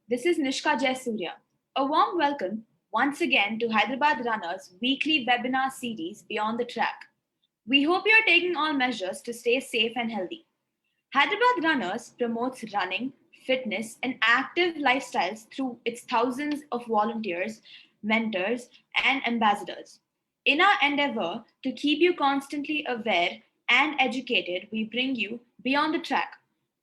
This is Nishka Jayasurya. A warm welcome once again to Hyderabad Runners' weekly webinar series Beyond the Track. We hope you are taking all measures to stay safe and healthy. Hyderabad Runners promotes running, fitness, and active lifestyles through its thousands of volunteers, mentors, and ambassadors. In our endeavor to keep you constantly aware and educated, we bring you Beyond the Track,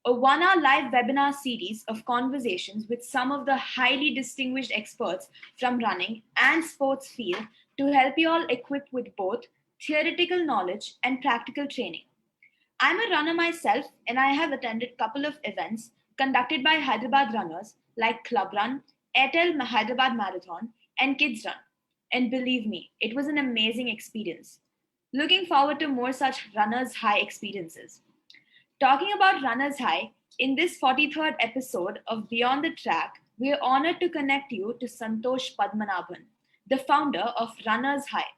a 1 hour live webinar series of conversations with some of the highly distinguished experts from running and sports field to help you all equipped with both theoretical knowledge and practical training. I'm a runner myself and I have attended a couple of events conducted by Hyderabad runners like Club Run, Airtel Hyderabad Marathon, and Kids Run. And believe me, it was an amazing experience. Looking forward to more such runners high experiences. Talking about Runners High, in this 43rd episode of Beyond the Track, we are honored to connect you to Santosh Padmanabhan, the founder of Runners High,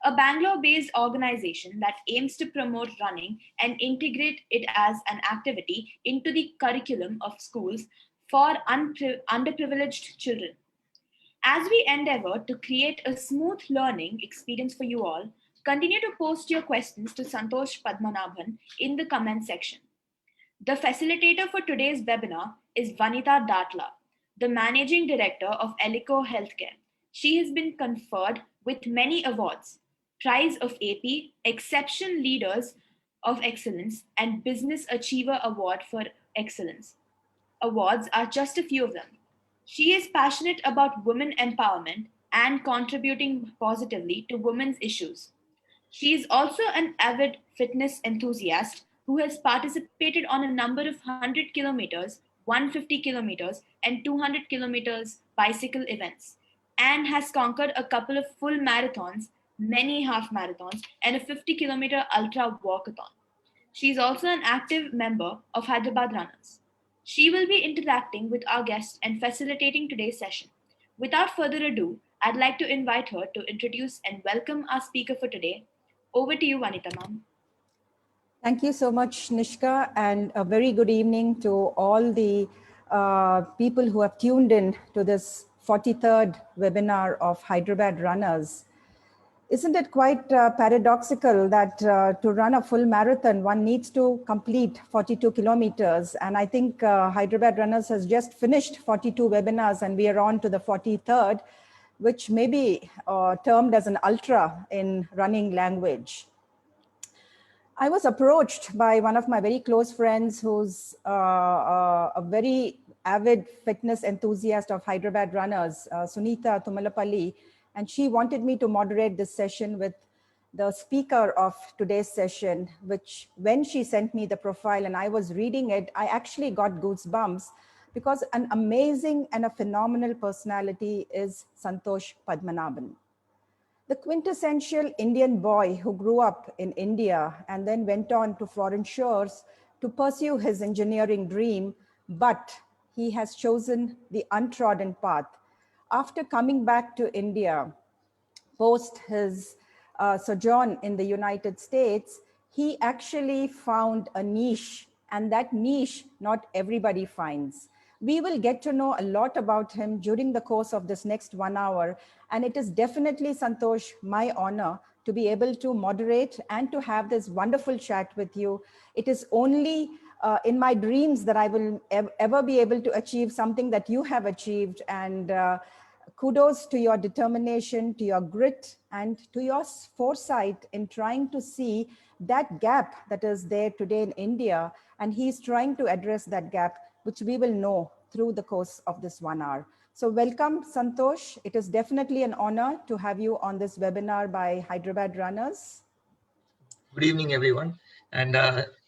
a Bangalore based organization that aims to promote running and integrate it as an activity into the curriculum of schools for underprivileged children. As we endeavor to create a smooth learning experience for you all, continue to post your questions to Santosh Padmanabhan in the comment section. The facilitator for today's webinar is Vanita Datla, the Managing Director of Elico Healthcare. She has been conferred with many awards: Prize of AP, Exception Leaders of Excellence, and Business Achiever Award for Excellence. Awards are just a few of them. She is passionate about women empowerment and contributing positively to women's issues. She is also an avid fitness enthusiast who has participated on a number of 100 kilometers, 150 kilometers, and 200 kilometers bicycle events, and has conquered a couple of full marathons, many half marathons, and a 50-kilometer ultra walkathon. She is also an active member of Hyderabad Runners. She will be interacting with our guests and facilitating today's session. Without further ado, I'd like to invite her to introduce and welcome our speaker for today. Over to you, Vanita ma'am. Thank you so much, Nishka, and a very good evening to all the people who have tuned in to this 43rd webinar of Hyderabad Runners. Isn't it quite paradoxical that to run a full marathon, one needs to complete 42 kilometers? And I think Hyderabad Runners has just finished 42 webinars and we are on to the 43rd, which may be termed as an ultra in running language. I was approached by one of my very close friends who's a very avid fitness enthusiast of Hyderabad Runners, Sunita Tumalapalli, and she wanted me to moderate this session with the speaker of today's session, which when she sent me the profile and I was reading it, I actually got goosebumps because an amazing and a phenomenal personality is Santosh Padmanabhan. The quintessential Indian boy who grew up in India and then went on to foreign shores to pursue his engineering dream, but he has chosen the untrodden path. After coming back to India, post his sojourn in the United States, he actually found a niche, and that niche not everybody finds. We will get to know a lot about him during the course of this next 1 hour. And it is definitely, Santosh, my honor to be able to moderate and to have this wonderful chat with you. It is only in my dreams that I will ever be able to achieve something that you have achieved. And kudos to your determination, to your grit, and to your foresight in trying to see that gap that is there today in India. And he's trying to address that gap, which we will know through the course of this 1 hour. So welcome, Santosh. It is definitely an honor to have you on this webinar by Hyderabad Runners. Good evening, everyone. And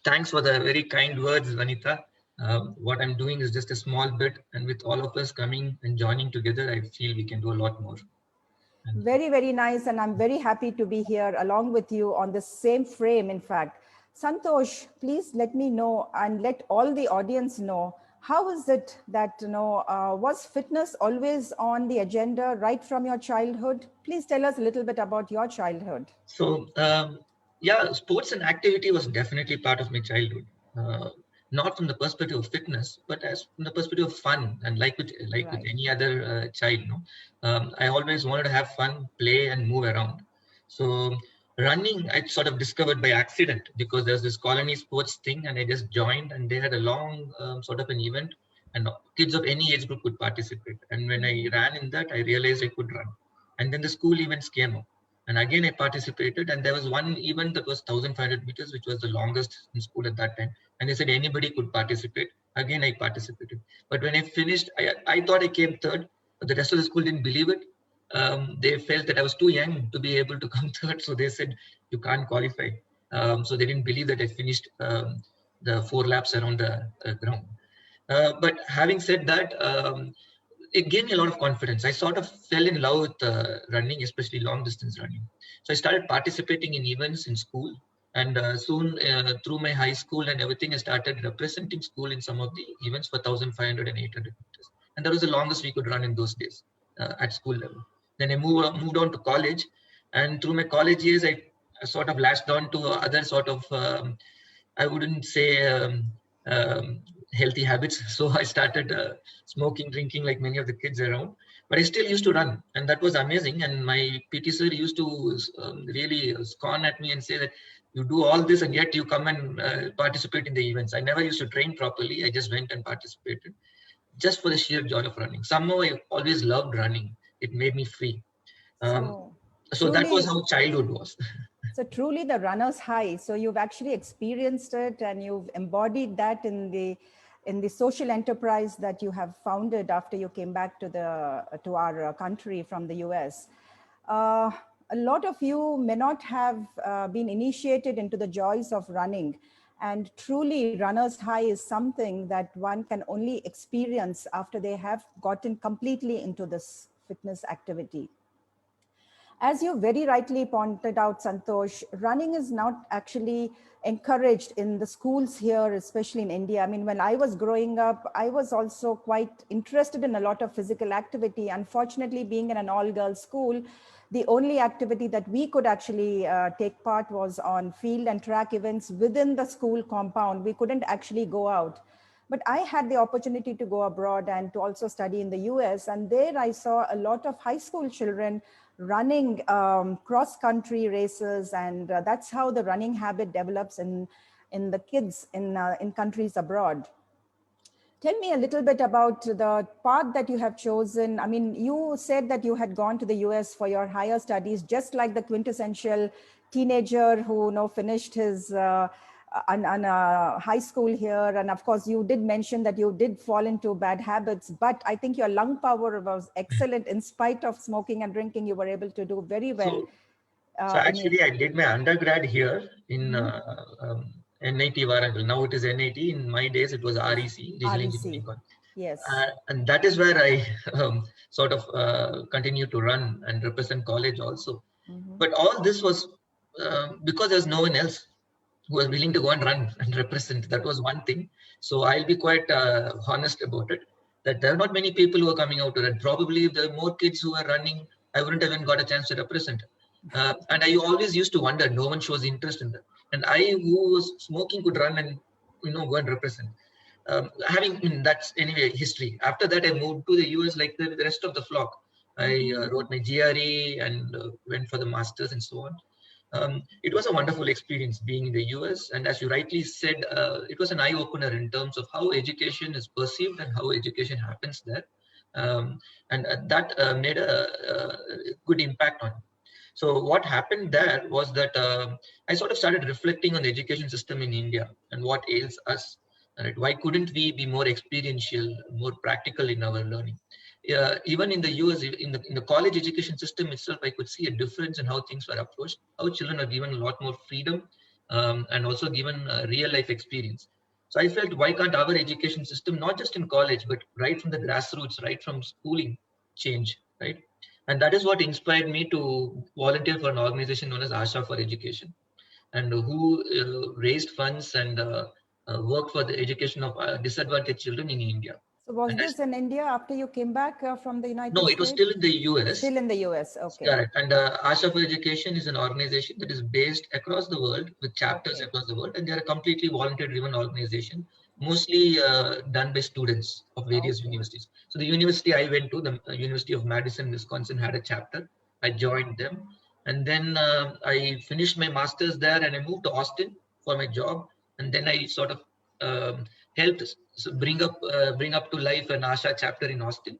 thanks for the very kind words, Vanita. What I'm doing is just a small bit, and with all of us coming and joining together, I feel we can do a lot more. Very, very nice. And I'm very happy to be here along with you on the same frame, in fact. Santosh, please let me know and let all the audience know, how is it that, was fitness always on the agenda right from your childhood? Please tell us a little bit about your childhood. So, yeah, sports and activity was definitely part of my childhood. not from the perspective of fitness, but as from the perspective of fun. And with any other child, I always wanted to have fun, play, and move around. So running, I sort of discovered by accident because there's this colony sports thing, and I just joined, and they had a long sort of an event, and kids of any age group could participate. And when I ran in that, I realized I could run. And then the school events came up. And again, I participated, and there was one event that was 1,500 meters, which was the longest in school at that time. And they said anybody could participate. Again, I participated. But when I finished, I thought I came third, but the rest of the school didn't believe it. They felt that I was too young to be able to come third. So they said, you can't qualify. So they didn't believe that I finished the 4 laps around the ground. But having said that, it gave me a lot of confidence. I sort of fell in love with running, especially long distance running. So I started participating in events in school. And soon through my high school and everything, I started representing school in some of the events for 1,500 and 800 meters. And that was the longest we could run in those days at school level. Then I moved on to college. And through my college years, I sort of latched on to other sort of, I wouldn't say healthy habits. So I started smoking, drinking like many of the kids around, but I still used to run, and that was amazing. And my PT sir used to really scorn at me and say that you do all this and yet you come and participate in the events. I never used to train properly. I just went and participated just for the sheer joy of running. Somehow I always loved running. It made me free. So that was how childhood was. So truly the runner's high. So you've actually experienced it and you've embodied that in the social enterprise that you have founded after you came back to our country from the US. A lot of you may not have been initiated into the joys of running, and truly runner's high is something that one can only experience after they have gotten completely into this fitness activity. As you very rightly pointed out, Santosh, running is not actually encouraged in the schools here, especially in India. I mean, when I was growing up, I was also quite interested in a lot of physical activity. Unfortunately, being in an all-girls school, the only activity that we could actually take part was on field and track events within the school compound. We couldn't actually go out. But I had the opportunity to go abroad and to also study in the US. And there I saw a lot of high school children running cross-country races. And that's how the running habit develops in the kids in countries abroad. Tell me a little bit about the path that you have chosen. I mean, you said that you had gone to the US for your higher studies, just like the quintessential teenager who finished his high school here. And of course, you did mention that you did fall into bad habits, but I think your lung power was excellent. In spite of smoking and drinking, you were able to do very well. So actually, I did my undergrad here in NIT Warangal. Now it is NIT. In my days, it was REC, Regional Engineering College. Yes. And that is where I sort of continue to run and represent college also. But all this was because there's no one else who was willing to go and run and represent. That was one thing. So I'll be quite honest about it, that there are not many people who are coming out to run. Probably if there are more kids who are running, I wouldn't have even got a chance to represent. And I always used to wonder, no one shows interest in that. And I, who was smoking, could run and go and represent. That's anyway history. After that, I moved to the US like the rest of the flock. I wrote my GRE and went for the masters and so on. It was a wonderful experience being in the US, and as you rightly said, it was an eye-opener in terms of how education is perceived and how education happens there, and that made a good impact on it. So what happened there was that I sort of started reflecting on the education system in India and what ails us. Right? Why couldn't we be more experiential, more practical in our learning? Even in the US, in the college education system itself, I could see a difference in how things were approached, how children are given a lot more freedom and also given real life experience. So I felt, why can't our education system, not just in college, but right from the grassroots, right from schooling, change, right? And that is what inspired me to volunteer for an organization known as Asha for Education, and who raised funds and worked for the education of disadvantaged children in India. So was this in India after you came back from the United States? No, it was still in the US. Still in the US, okay. Correct. And Asha for Education is an organization that is based across the world with chapters across the world, and they are a completely volunteer-driven organization mostly done by students of various universities. So the university I went to, the University of Madison, Wisconsin, had a chapter. I joined them, and then I finished my master's there, and I moved to Austin for my job, and then I sort of helped bring up to life an ASHA chapter in Austin.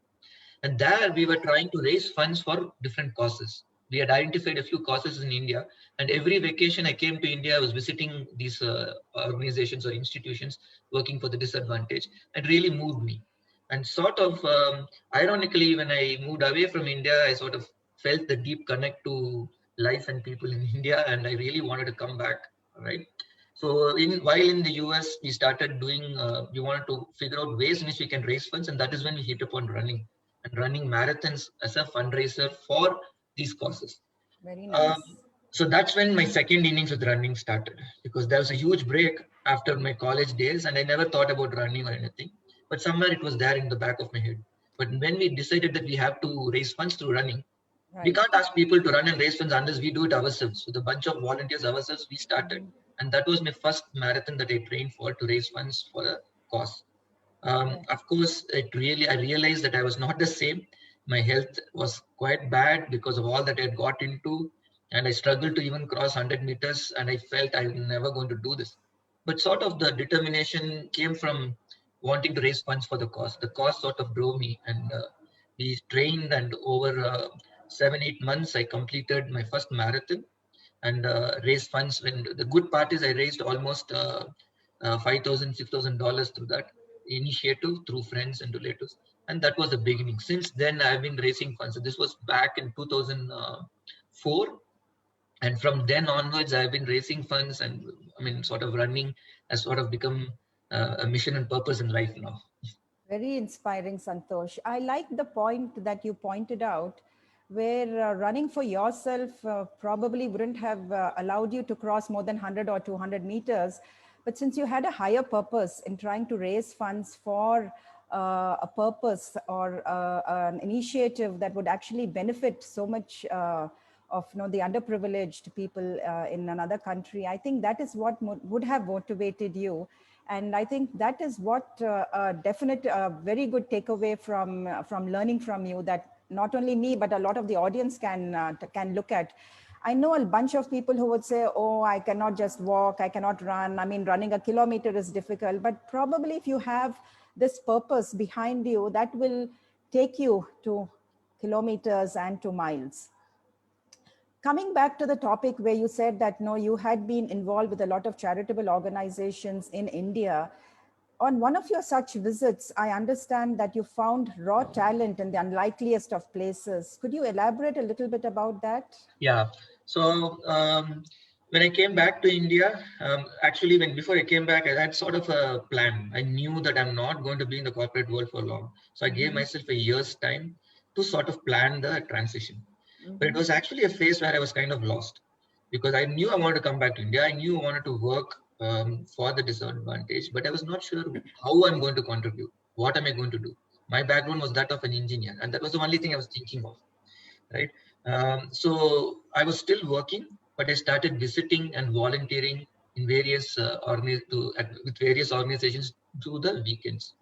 And there we were trying to raise funds for different causes. We had identified a few causes in India, and every vacation I came to India, I was visiting these organizations or institutions working for the disadvantaged. It really moved me. And sort of ironically, when I moved away from India, I sort of felt the deep connect to life and people in India, and I really wanted to come back. Right. So while in the US, we started doing, we wanted to figure out ways in which we can raise funds, and that is when we hit upon running and running marathons as a fundraiser for these causes. Very nice. So that's when my second innings with running started, because there was a huge break after my college days, and I never thought about running or anything, but somewhere it was there in the back of my head. But when we decided that we have to raise funds through running, we can't ask people to run and raise funds unless we do it ourselves. With a bunch of volunteers ourselves, we started. And that was my first marathon that I trained for, to raise funds for a cause. Of course, I realized that I was not the same. My health was quite bad because of all that I had got into, and I struggled to even cross 100 meters, and I felt I was never going to do this. But sort of the determination came from wanting to raise funds for the cause. The cause sort of drove me, and we trained, and over 7-8 months, I completed my first marathon and raised funds. When the good part is I raised almost $5,000, $6,000 through that initiative, through friends and relatives, and that was the beginning. Since then, I've been raising funds. So this was back in 2004, and from then onwards, I've been raising funds, and I mean, sort of running has sort of become a mission and purpose in life now. Very inspiring, Santosh. I like the point that you pointed out, where running for yourself probably wouldn't have allowed you to cross more than 100 or 200 meters. But since you had a higher purpose in trying to raise funds for a purpose or an initiative that would actually benefit so much of the underprivileged people in another country, I think that is what would have motivated you. And I think that is what a definite, very good takeaway from learning from you, that not only me, but a lot of the audience can look at. I know a bunch of people who would say, oh, I cannot just walk, I cannot run. I mean, running a kilometer is difficult, but probably if you have this purpose behind you, that will take you to kilometers and to miles. Coming back to the topic where you said that you had been involved with a lot of charitable organizations in India. On one of your such visits, I understand that you found raw talent in the unlikeliest of places. Could you elaborate a little bit about that? Yeah. So when I came back to India, actually, before I came back, I had sort of a plan. I knew that I'm not going to be in the corporate world for long. So I gave myself a year's time to sort of plan the transition. But it was actually a phase where I was kind of lost, because I knew I wanted to come back to India. I knew I wanted to work for the disadvantaged, but I was not sure how I'm going to contribute. What am I going to do? My background was that of an engineer, and that was the only thing I was thinking of, right? So I was still working, but I started visiting and volunteering in various with various organizations through the weekends.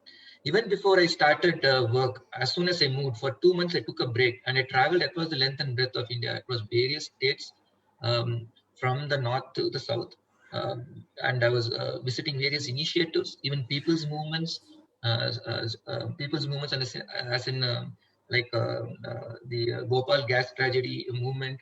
Even before I started work, as soon as I moved, for 2 months, I took a break and I traveled across the length and breadth of India, across various states, from the north to the south. And I was visiting various initiatives, even people's movements, and as in the Bhopal gas tragedy movement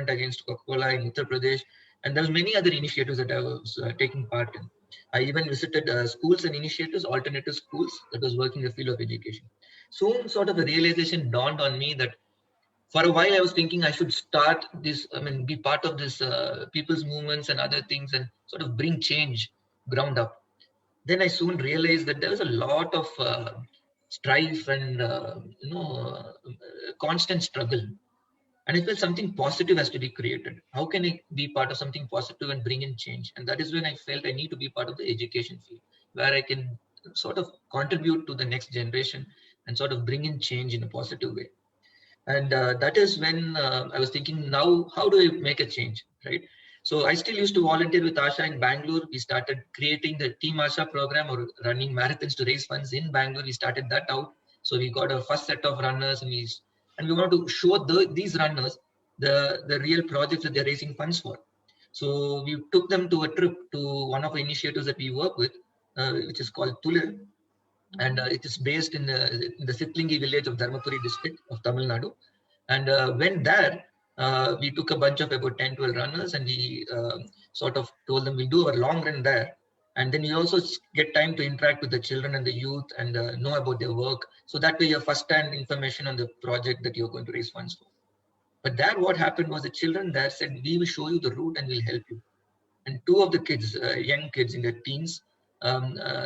against Coca-Cola in Uttar Pradesh. And there was many other initiatives that I was taking part in. I even visited schools and initiatives, alternative schools that was working in the field of education. Soon sort of a realization dawned on me that for a while I was thinking I should start this, be part of this people's movements and other things and sort of bring change ground up. Then I soon realized that there was a lot of strife and constant struggle. And I felt something positive has to be created. How can I be part of something positive and bring in change? And that is when I felt I need to be part of the education field, where I can sort of contribute to the next generation and sort of bring in change in a positive way. And that is when I was thinking, now, how do I make a change, right? So I still used to volunteer with Asha in Bangalore. We started creating the Team Asha program or running marathons to raise funds in Bangalore. We started that out. So we got a first set of runners, and we want to show these runners the real projects that they're raising funds for. So we took them to a trip to one of the initiatives that we work with, which is called Tulir, and it is based in the Sitlingi village of Dharmapuri district of Tamil Nadu. And when there, we took a bunch of about 10, 12 runners, and we sort of told them we'll do a long run there. And then you also get time to interact with the children and the youth and know about their work. So that way you have first-hand information on the project that you're going to raise funds for. But there what happened was the children there said, we will show you the route and we'll help you. And two of the kids, young kids in their teens,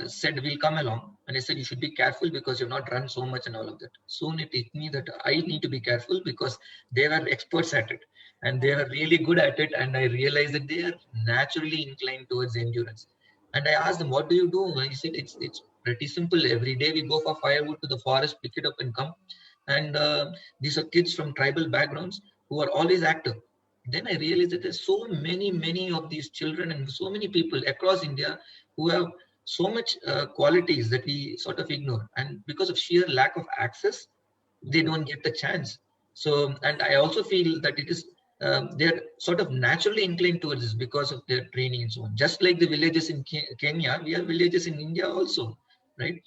said, we'll come along. And I said, you should be careful because you've not run so much and all of that. Soon it hit me that I need to be careful because they were experts at it and they were really good at it. And I realized that they are naturally inclined towards endurance. And I asked them, what do you do? He said, it's pretty simple. Every day we go for firewood to the forest, pick it up and come. And these are kids from tribal backgrounds who are always active. Then I realized that there's so many of these children and so many people across India who have so much qualities that we sort of ignore. And because of sheer lack of access, they don't get the chance. So, and I also feel that it is, they're sort of naturally inclined towards this because of their training and so on. Just like the villages in Kenya, we have villages in India also, right?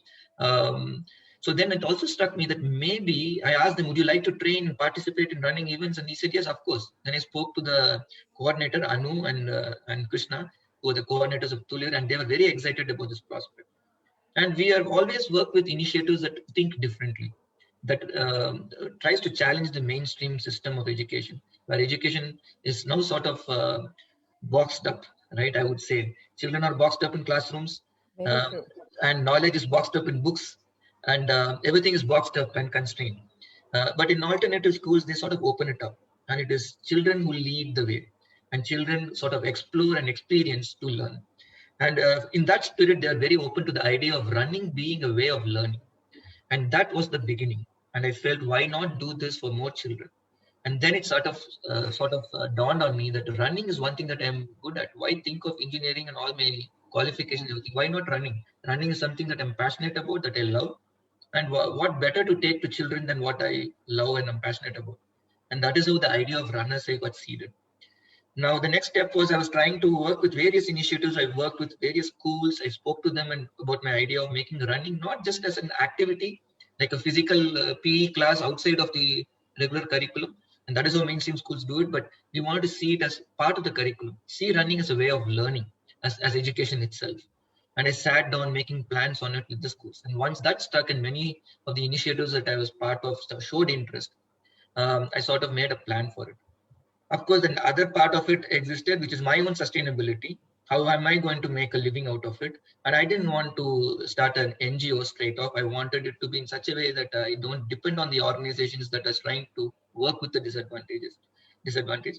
So then it also struck me that maybe I asked them, would you like to train and participate in running events? And he said, yes, of course. Then I spoke to the coordinator, Anu and Krishna, who are the coordinators of Tulir, and they were very excited about this prospect. And we have always worked with initiatives that think differently, that tries to challenge the mainstream system of education, where education is now sort of boxed up, right? I would say children are boxed up in classrooms, and knowledge is boxed up in books, and everything is boxed up and constrained. But in alternative schools, they sort of open it up, and it is children who lead the way, and children sort of explore and experience to learn. And in that spirit, they are very open to the idea of running being a way of learning. And that was the beginning. And I felt, why not do this for more children? And then it sort of dawned on me that running is one thing that I'm good at. Why think of engineering and all my qualifications? Why not running? Running is something that I'm passionate about, that I love. And what better to take to children than what I love and I'm passionate about? And that is how the idea of Runners High got seeded. Now, the next step was I was trying to work with various initiatives. I worked with various schools. I spoke to them about my idea of making running not just as an activity, like a physical PE class outside of the regular curriculum. And that is how mainstream schools do it. But we wanted to see it as part of the curriculum, see running as a way of learning, as education itself. And I sat down making plans on it with the schools. And once that stuck and many of the initiatives that I was part of showed interest, I sort of made a plan for it. Of course, the other part of it existed, which is my own sustainability. How am I going to make a living out of it? And I didn't want to start an NGO straight off. I wanted it to be in such a way that I don't depend on the organizations that are trying to work with the disadvantage.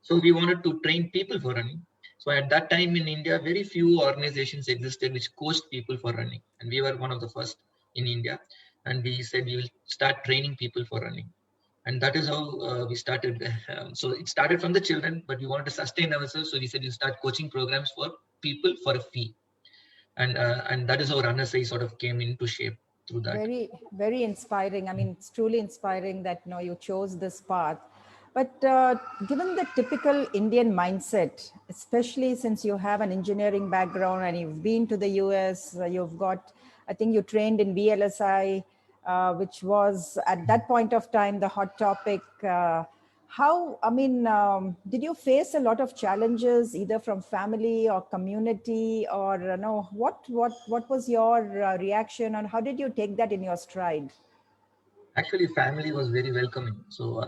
So we wanted to train people for running. So at that time in India, very few organizations existed which coached people for running. And we were one of the first in India. And we said we will start training people for running. And that is how we started. So it started from the children, but we wanted to sustain ourselves. So we said you start coaching programs for people for a fee. And that is how Runners High sort of came into shape through that. Very, very inspiring. I mean, it's truly inspiring that you chose this path. But given the typical Indian mindset, especially since you have an engineering background and you've been to the US, you've got, I think you trained in VLSI, which was at that point of time the hot topic. Did you face a lot of challenges either from family or community, or what was your reaction, and how did you take that in your stride? Actually, family was very welcoming. So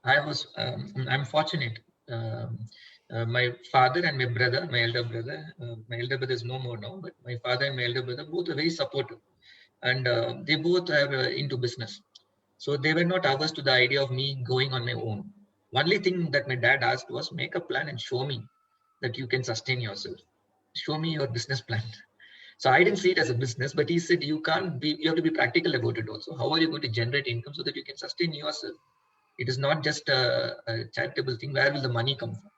I'm fortunate. My father and my brother, my elder brother is no more now, but my father and my elder brother both are very supportive. And they both are into business. So they were not averse to the idea of me going on my own. Only thing that my dad asked was, make a plan and show me that you can sustain yourself. Show me your business plan. So I didn't see it as a business, but he said, you have to be practical about it also. How are you going to generate income so that you can sustain yourself? It is not just a charitable thing. Where will the money come from?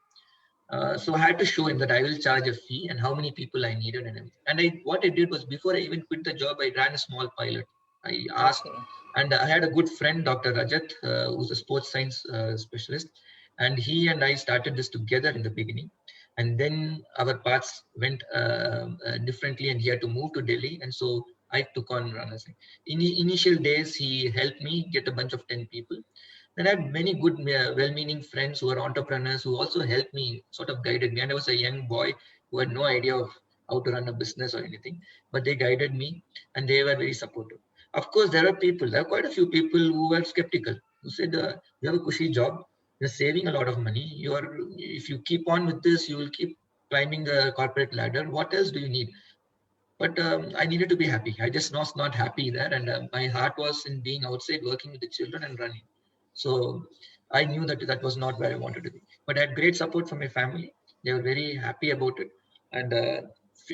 So I had to show him that I will charge a fee and how many people I needed and everything. And what I did was, before I even quit the job, I ran a small pilot. I asked, Okay. and I had a good friend, Dr. Rajat, who's a sports science specialist, and he and I started this together in the beginning. And then our paths went differently, and he had to move to Delhi, and so I took on runners. In the initial days, he helped me get a bunch of 10 people. Then I had many good, well-meaning friends who were entrepreneurs who also helped me, sort of guided me. And I was a young boy who had no idea of how to run a business or anything, but they guided me and they were very supportive. Of course, there are quite a few people who were skeptical, who said, you have a cushy job, you're saving a lot of money. If you keep on with this, you will keep climbing the corporate ladder. What else do you need? But I needed to be happy. I just was not happy there. And my heart was in being outside, working with the children and running. So I knew that that was not where I wanted to be. But I had great support from my family. They were very happy about it. And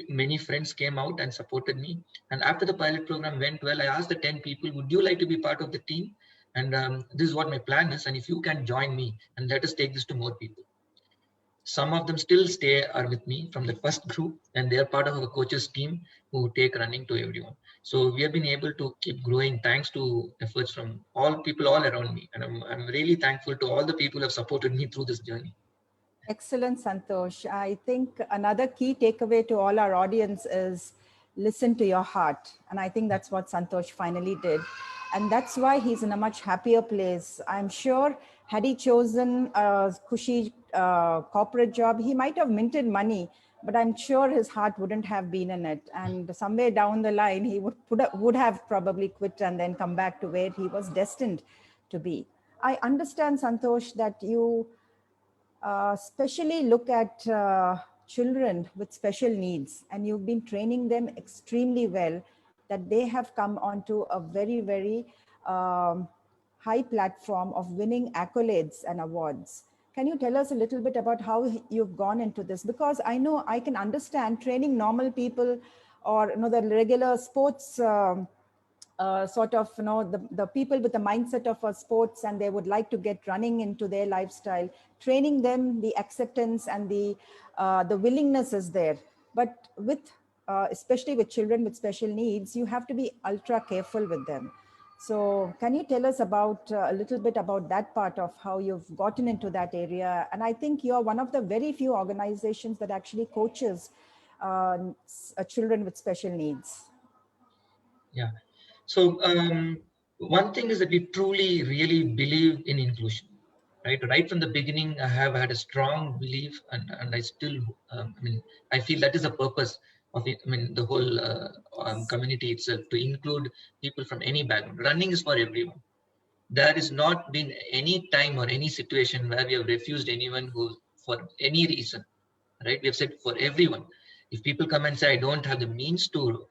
many friends came out and supported me. And after the pilot program went well, I asked the 10 people, would you like to be part of the team? And this is what my plan is. And if you can join me, and let us take this to more people. Some of them still are with me from the first group, and they are part of our coaches team who take running to everyone. So we have been able to keep growing thanks to efforts from all people all around me. And I'm really thankful to all the people who have supported me through this journey. Excellent, Santosh. I think another key takeaway to all our audience is listen to your heart. And I think that's what Santosh finally did. And that's why he's in a much happier place. I'm sure had he chosen a cushy corporate job, he might have minted money, but I'm sure his heart wouldn't have been in it. And somewhere down the line, he would have probably quit and then come back to where he was destined to be. I understand, Santosh, that you especially look at children with special needs, and you've been training them extremely well, that they have come onto a very, very high platform of winning accolades and awards. Can you tell us a little bit about how you've gone into this? Because I know I can understand training normal people or the regular sports sort of, the people with the mindset of sports, and they would like to get running into their lifestyle. Training them, the acceptance and the willingness is there. But with, especially with children with special needs, you have to be ultra careful with them. So can you tell us about a little bit about that part of how you've gotten into that area? And I think you're one of the very few organizations that actually coaches children with special needs. Yeah. So one thing is that we truly, really believe in inclusion, right? Right from the beginning, I have had a strong belief, and I still, I feel that is the purpose of it. The whole community itself, to include people from any background. Running is for everyone. There has not been any time or any situation where we have refused anyone who, for any reason, right? We have said for everyone. If people come and say, I don't have the means to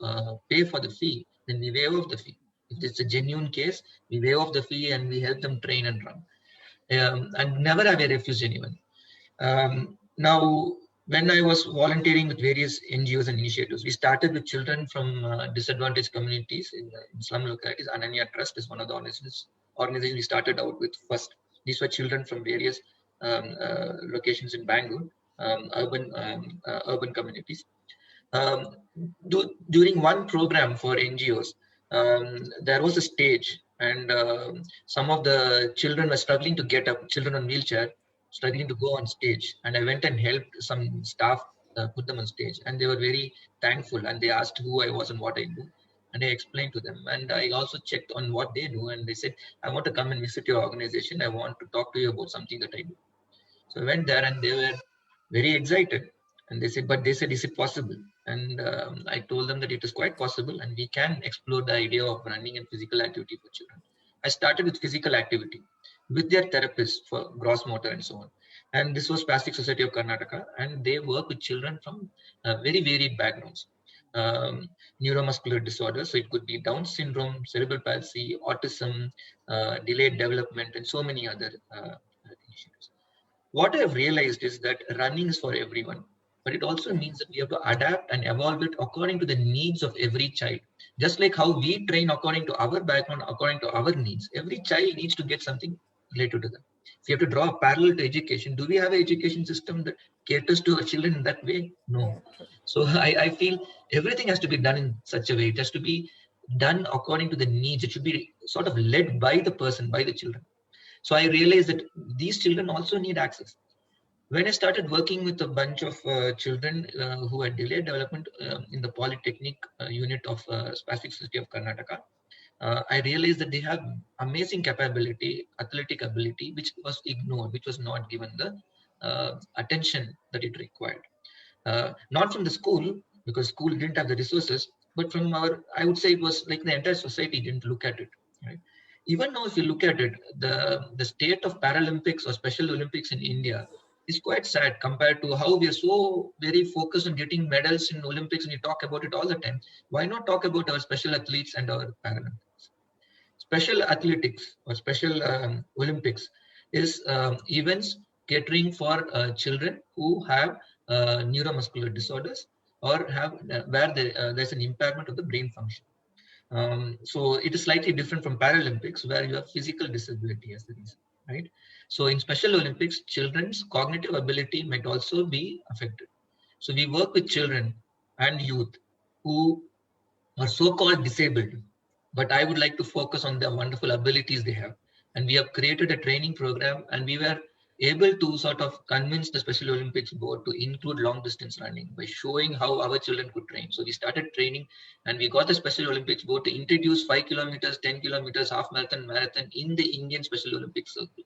pay for the fee, then we waive off the fee. If it's a genuine case, we waive off the fee and we help them train and run. And never have I refused anyone. Now, when I was volunteering with various NGOs and initiatives, we started with children from disadvantaged communities in slum localities. Ananya Trust is one of the organizations we started out with first. These were children from various locations in Bangalore, urban communities. During one program for NGOs, there was a stage, and some of the children were struggling to get up, children on wheelchair, struggling to go on stage. And I went and helped some staff put them on stage, and they were very thankful, and they asked who I was and what I do. And I explained to them, and I also checked on what they do, and they said, I want to come and visit your organization. I want to talk to you about something that I do. So I went there, and they were very excited. And they said, is it possible? And I told them that it is quite possible, and we can explore the idea of running and physical activity for children. I started with physical activity with their therapists for gross motor and so on. And this was Spastic Society of Karnataka, and they work with children from very varied backgrounds. Neuromuscular disorders, so it could be Down syndrome, cerebral palsy, autism, delayed development, and so many other initiatives. What I have realized is that running is for everyone, but it also means that we have to adapt and evolve it according to the needs of every child. Just like how we train according to our background, according to our needs, every child needs to get something related to them. If you have to draw a parallel to education, do we have an education system that caters to our children in that way? No. So I feel everything has to be done in such a way. It has to be done according to the needs. It should be sort of led by the person, by the children. So I realized that these children also need access. When I started working with a bunch of children who had delayed development in the Polytechnic unit of Spastic Society of Karnataka, I realized that they have amazing capability, athletic ability, which was ignored, which was not given the attention that it required. Not from the school, because school didn't have the resources, but from our, I would say it was like the entire society didn't look at it. Right? Even now, if you look at it, the state of Paralympics or Special Olympics in India is quite sad compared to how we are so very focused on getting medals in Olympics, and you talk about it all the time. Why not talk about our special athletes and our Paralympics? Special athletics or special Olympics is events catering for children who have neuromuscular disorders or have where there's an impairment of the brain function. So it is slightly different from Paralympics, where you have physical disability as the reason, right? So in Special Olympics, children's cognitive ability might also be affected. So we work with children and youth who are so-called disabled, but I would like to focus on the wonderful abilities they have. And we have created a training program, and we were able to sort of convince the Special Olympics board to include long distance running by showing how our children could train. So we started training, and we got the Special Olympics board to introduce 5 kilometers, 10 kilometers, half marathon in the Indian Special Olympics circle.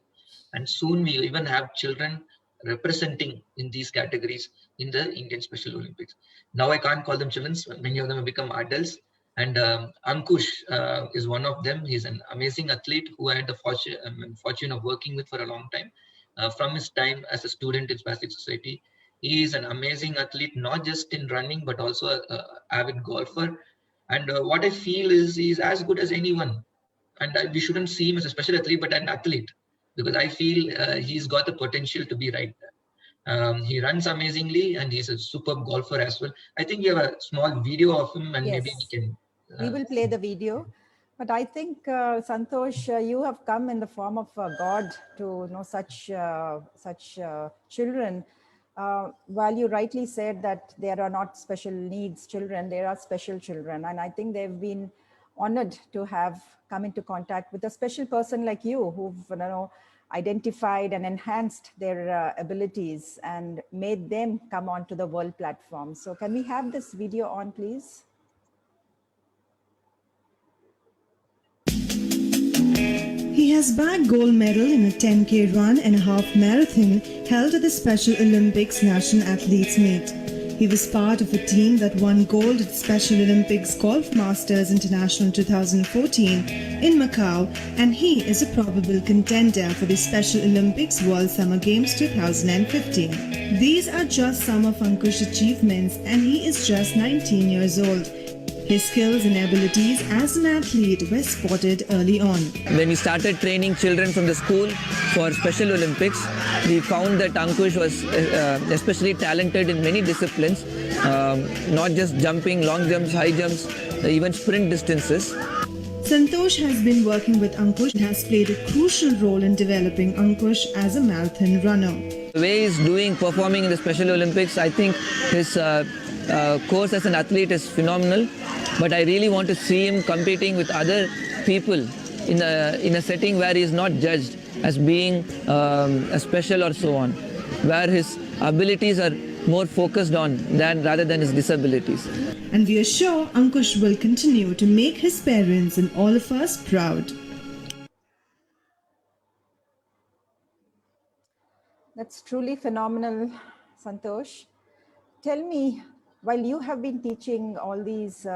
And soon we even have children representing in these categories in the Indian Special Olympics. Now I can't call them children, many of them have become adults. And Ankush is one of them. He's an amazing athlete who I had the fortune of working with for a long time. From his time as a student in Spastic Society, he is an amazing athlete, not just in running, but also an avid golfer. And what I feel is he's as good as anyone. And we shouldn't see him as a special athlete, but an athlete, because I feel he's got the potential to be right there. He runs amazingly, and he's a superb golfer as well. I think we have a small video of him, and maybe we can. We will play the video. But I think, Santosh, you have come in the form of God to know such children. While you rightly said that there are not special needs children, there are special children. And I think they've been honored to have come into contact with a special person like you, who've identified and enhanced their abilities and made them come onto the world platform. So can we have this video on, please? He has bagged gold medal in a 10K run and a half marathon held at the Special Olympics National Athletes Meet. He was part of a team that won gold at the Special Olympics Golf Masters International 2014 in Macau, and he is a probable contender for the Special Olympics World Summer Games 2015. These are just some of Ankush's achievements, and he is just 19 years old. His skills and abilities as an athlete were spotted early on. When we started training children from the school for Special Olympics, we found that Ankush was especially talented in many disciplines, not just jumping, long jumps, high jumps, even sprint distances. Santosh has been working with Ankush and has played a crucial role in developing Ankush as a marathon runner. The way he's performing in the Special Olympics, I think his course as an athlete is phenomenal. But I really want to see him competing with other people in a setting where he is not judged as being a special or so on, where his abilities are more focused on rather than his disabilities. And we are sure Ankush will continue to make his parents and all of us proud. That's truly phenomenal, Santosh. Tell me, while you have been teaching all these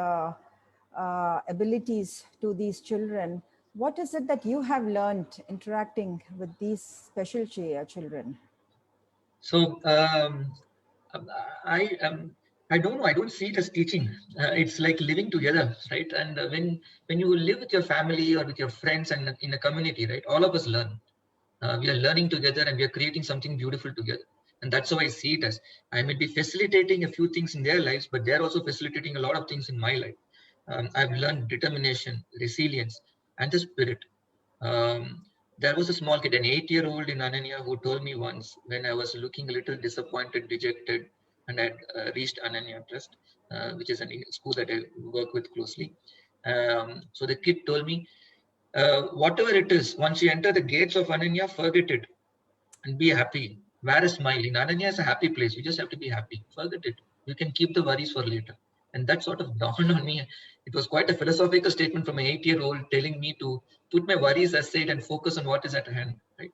abilities to these children, what is it that you have learned interacting with these special children? So I don't know. I don't see it as teaching. It's like living together, right? And when you live with your family or with your friends and in a community, right? All of us learn. We are learning together, and we are creating something beautiful together. And that's how I see it as. I may be facilitating a few things in their lives, but they're also facilitating a lot of things in my life. I've learned determination, resilience, and the spirit. there was a small kid, an 8-year-old in Ananya, who told me once when I was looking a little disappointed, dejected, and I had reached Ananya Trust, which is a school that I work with closely. So the kid told me, whatever it is, once you enter the gates of Ananya, forget it and be happy. Wear a smile. In Ananya is a happy place. You just have to be happy. Forget it. You can keep the worries for later. And that sort of dawned on me. It was quite a philosophical statement from an 8-year-old telling me to put my worries aside and focus on what is at hand. Right.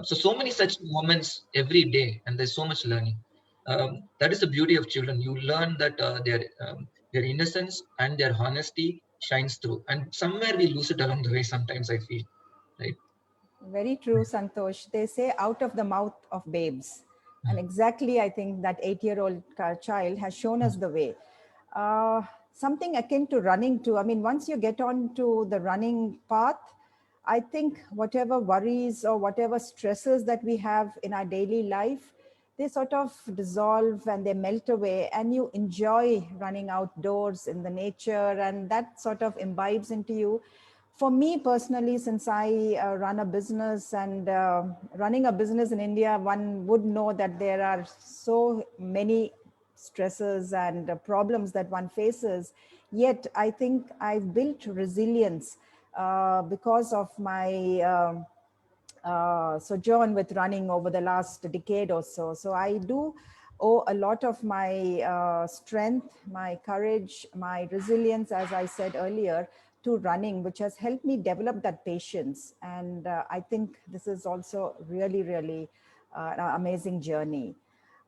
So many such moments every day, and there's so much learning. That is the beauty of children. You learn that their innocence and their honesty shines through, and somewhere we lose it along the way. Sometimes I feel, right. Very true, Santosh. They say out of the mouth of babes. And exactly, I think that 8-year-old child has shown us the way. Something akin to running too. I mean, once you get on to the running path, I think whatever worries or whatever stresses that we have in our daily life, they sort of dissolve and they melt away, and you enjoy running outdoors in the nature, and that sort of imbibes into you. For me personally, since I run a business, and running a business in India, one would know that there are so many stresses and problems that one faces. Yet I think I've built resilience because of my sojourn with running over the last decade or so. So I do owe a lot of my strength, my courage, my resilience, as I said earlier, to running, which has helped me develop that patience. And I think this is also really, really an amazing journey.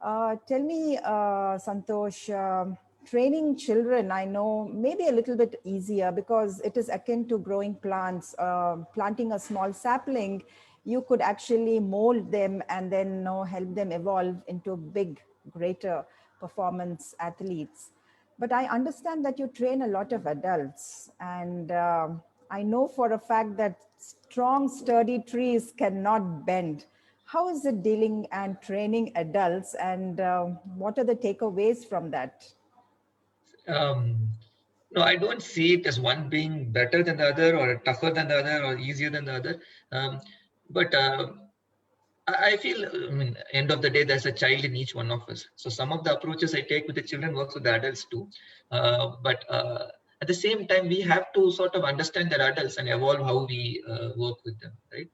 Tell me, Santosh, training children, I know, maybe a little bit easier because it is akin to growing plants. Planting a small sapling, you could actually mold them and then help them evolve into big, greater performance athletes. But I understand that you train a lot of adults, and I know for a fact that strong, sturdy trees cannot bend. How is it dealing and training adults, and what are the takeaways from that? No, I don't see it as one being better than the other, or tougher than the other, or easier than the other. But I feel, I mean, end of the day, there's a child in each one of us. So some of the approaches I take with the children works with the adults too. But at the same time, we have to sort of understand the adults and evolve how we work with them, right?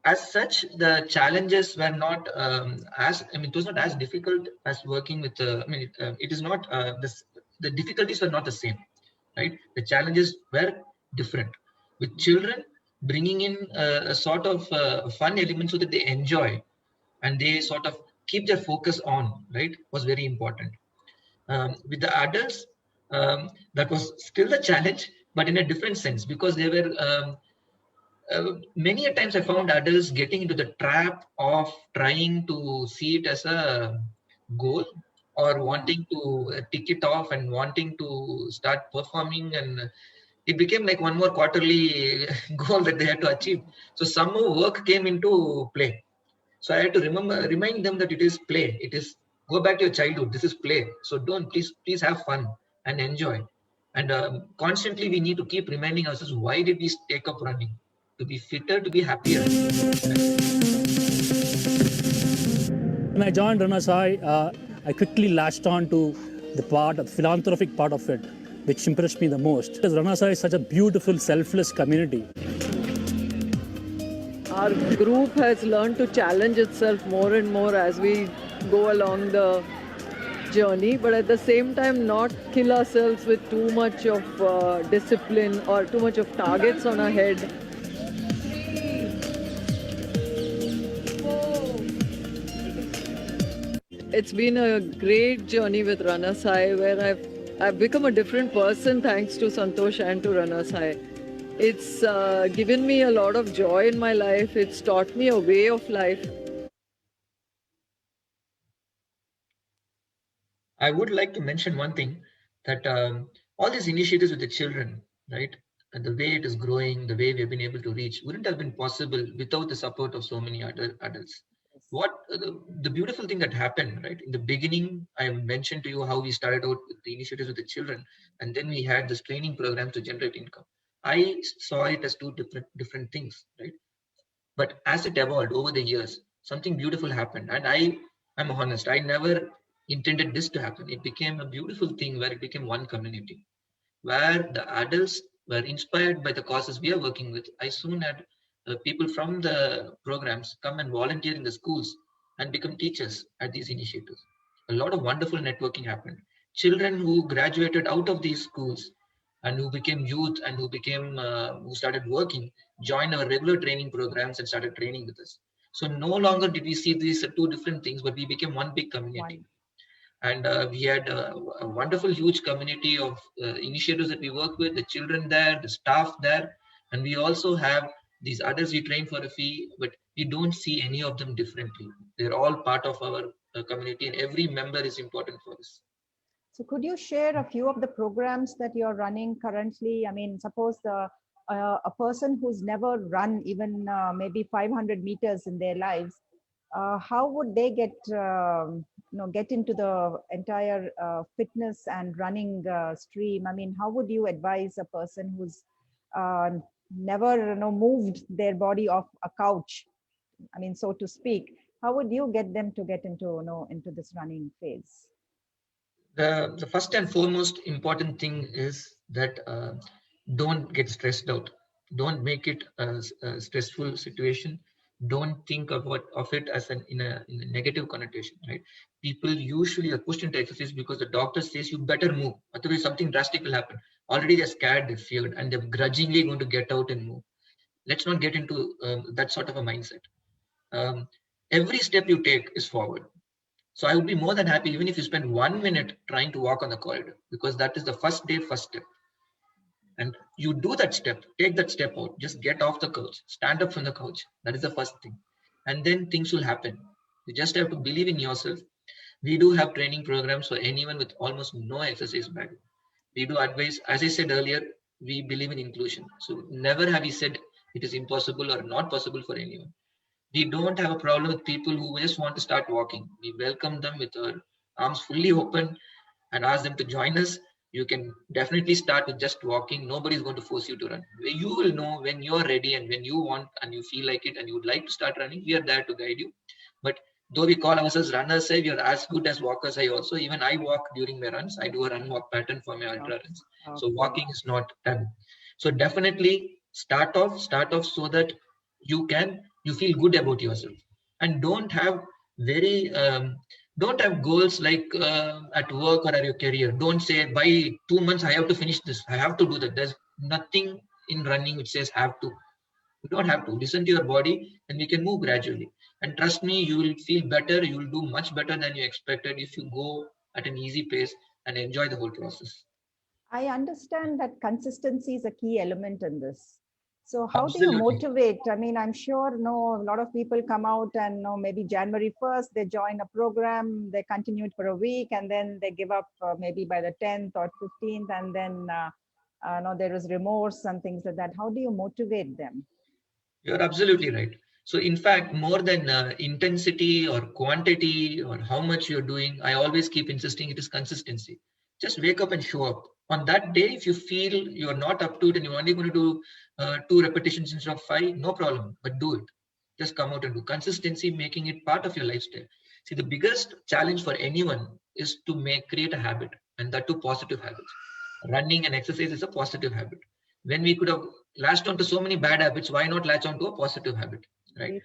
As such, the challenges were not it was not as difficult as working with, it is not, the difficulties were not the same, right? The challenges were different. With children, bringing in a sort of fun element so that they enjoy and they sort of keep their focus on, right, was very important. With the adults, that was still a challenge, but in a different sense, because they were, many a times I found adults getting into the trap of trying to see it as a goal, or wanting to tick it off and wanting to start performing, and it became like one more quarterly goal that they had to achieve. So some more work came into play. So I had to remind them that it is play. It is, go back to your childhood. This is play. So please have fun and enjoy. And constantly we need to keep reminding ourselves, why did we take up running? To be fitter, to be happier. When I joined Rana Sai, I quickly latched on to the philanthropic part of it, which impressed me the most. Because Rana Sai is such a beautiful, selfless community. Our group has learned to challenge itself more and more as we go along the journey, but at the same time not kill ourselves with too much of discipline or too much of targets on our head. It's been a great journey with Rana Sai, where I've become a different person thanks to Santosh and to Rana Sai. It's given me a lot of joy in my life. It's taught me a way of life. I would like to mention one thing, that all these initiatives with the children, right, and the way it is growing, the way we've been able to reach, wouldn't have been possible without the support of so many adults. What the beautiful thing that happened, right? In the beginning, I mentioned to you how we started out with the initiatives with the children, and then we had this training program to generate income. I saw it as two different things, right? But as it evolved over the years, something beautiful happened. And I'm honest, I never intended this to happen. It became a beautiful thing where it became one community, where the adults were inspired by the causes we are working with. I soon had people from the programs come and volunteer in the schools and become teachers at these initiatives. A lot of wonderful networking happened. Children who graduated out of these schools and who became youth and who started working, joined our regular training programs and started training with us. So no longer did we see these two different things, but we became one big community. And we had a wonderful, huge community of initiatives that we work with, the children there, the staff there. And we also have these others we train for a fee, but we don't see any of them differently. They're all part of our community, and every member is important for us. So could you share a few of the programs that you're running currently? I mean, suppose a person who's never run even maybe 500 meters in their lives, how would they get into the entire fitness and running stream? I mean, how would you advise a person who's never moved their body off a couch, I mean, so to speak? How would you get them to get into this running phase? The first and foremost important thing is that don't get stressed out. Don't make it a stressful situation. Don't think of it as in a negative connotation, right? People usually are pushed into exercise because the doctor says you better move, otherwise something drastic will happen. Already they're scared, they're feared, and they're grudgingly going to get out and move. Let's not get into that sort of a mindset. Every step you take is forward. So I would be more than happy even if you spend 1 minute trying to walk on the corridor, because that is the first step. And you do that step, take that step out, just get off the couch, stand up from the couch. That is the first thing. And then things will happen. You just have to believe in yourself. We do have training programs for anyone with almost no exercise background. We do advise, as I said earlier, we believe in inclusion. So never have we said it is impossible or not possible for anyone. We don't have a problem with people who just want to start walking. We welcome them with our arms fully open and ask them to join us. You can definitely start with just walking. Nobody is going to force you to run. You will know when you're ready and when you want and you feel like it and you would like to start running. We are there to guide you. But though we call ourselves runners, we are as good as walkers. Even I walk during my runs. I do a run walk pattern for my ultra runs. Okay. So walking is not done. So definitely start off so that you feel good about yourself, and don't have goals like at work or at your career. Don't say by 2 months I have to finish this, I have to do that. There's nothing in running which says have to. You don't have to. Listen to your body and we can move gradually. And trust me, you will feel better. You will do much better than you expected if you go at an easy pace and enjoy the whole process. I understand that consistency is a key element in this. So how Absolutely. Do you motivate? I mean, I'm sure a lot of people come out and maybe January 1st, they join a program, they continue it for a week, and then they give up maybe by the 10th or 15th, and then there is remorse and things like that. How do you motivate them? You're absolutely right. So in fact, more than intensity or quantity or how much you're doing, I always keep insisting it is consistency. Just wake up and show up. On that day, if you feel you're not up to it and you're only going to do 2 repetitions instead of 5, no problem, but do it. Just come out and do. Consistency, making it part of your lifestyle. See, the biggest challenge for anyone is to create a habit, and that too positive habits. Running and exercise is a positive habit. When we could have latched on to so many bad habits, why not latch on to a positive habit, right?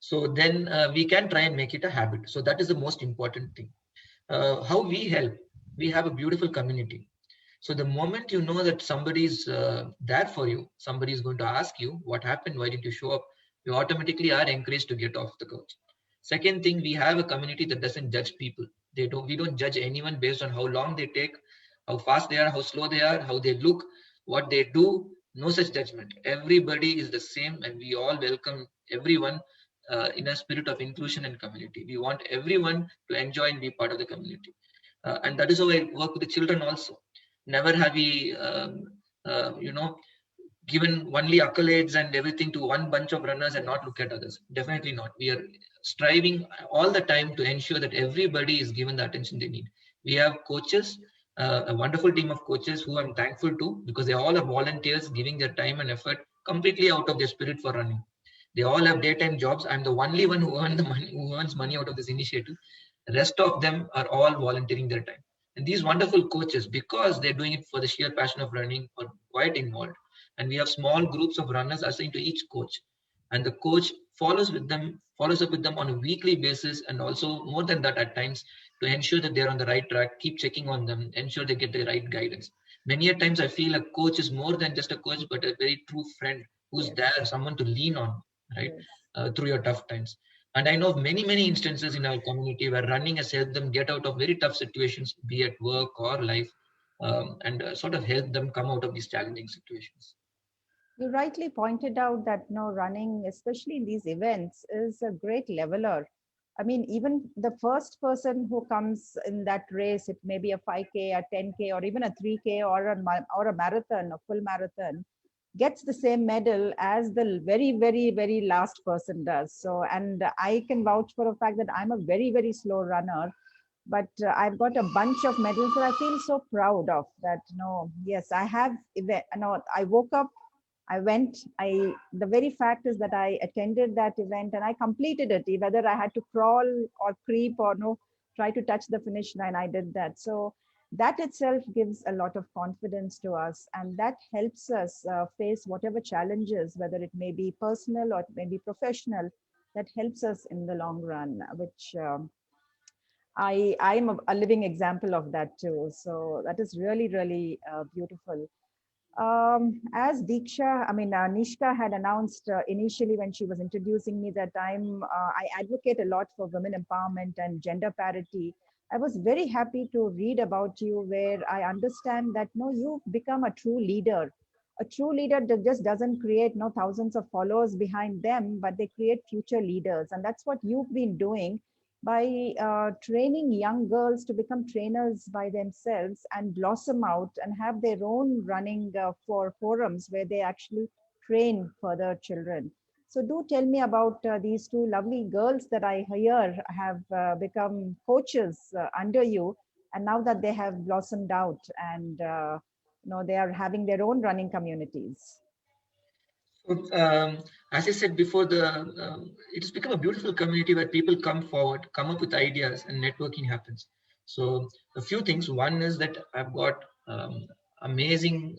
So then we can try and make it a habit. So that is the most important thing. How we help, we have a beautiful community. So the moment you know that somebody is there for you, somebody is going to ask you what happened, why didn't you show up, you automatically are encouraged to get off the couch. Second thing, we have a community that doesn't judge people. We don't judge anyone based on how long they take, how fast they are, how slow they are, how they look, what they do. No such judgment. Everybody is the same, and we all welcome everyone in a spirit of inclusion and community. We want everyone to enjoy and be part of the community. And that is how I work with the children also. Never have we, given only accolades and everything to one bunch of runners and not look at others. Definitely not. We are striving all the time to ensure that everybody is given the attention they need. We have coaches a wonderful team of coaches who I'm thankful to, because they all are volunteers giving their time and effort completely out of their spirit for running. They all have daytime jobs. I'm the only one who earns money out of this initiative. The rest of them are all volunteering their time. And these wonderful coaches, because they're doing it for the sheer passion of running, are quite involved. And we have small groups of runners assigned to each coach. And the coach follows up with them on a weekly basis, and also more than that at times, to ensure that they're on the right track, keep checking on them, ensure they get the right guidance. Many a times I feel a coach is more than just a coach, but a very true friend who's there, someone to lean on, right, through your tough times. And I know of many, many instances in our community where running has helped them get out of very tough situations, be it work or life, and sort of help them come out of these challenging situations. You rightly pointed out that running, especially in these events, is a great leveler. I mean, even the first person who comes in that race, it may be a 5K, a 10K, or even a 3K or a marathon, a full marathon, gets the same medal as the very, very, very last person does. So, and I can vouch for the fact that I'm a very, very slow runner, but I've got a bunch of medals that I feel so proud of. That yes, I have. I woke up, I went. The very fact is that I attended that event and I completed it. Whether I had to crawl or creep or try to touch the finish line, I did that. So that itself gives a lot of confidence to us, and that helps us face whatever challenges, whether it may be personal or it may be professional. That helps us in the long run, which I'm a living example of that too. So that is really, really beautiful. As Nishka had announced initially when she was introducing me, that I advocate a lot for women empowerment and gender parity. I was very happy to read about you, where I understand that you've become a true leader. A true leader that just doesn't create thousands of followers behind them, but they create future leaders. And that's what you've been doing by training young girls to become trainers by themselves and blossom out and have their own running for forums where they actually train further children. So do tell me about these two lovely girls that I hear have become coaches under you, and now that they have blossomed out and they are having their own running communities. So, as I said before, it has become a beautiful community where people come forward, come up with ideas, and networking happens. So a few things. One is that I've got amazing,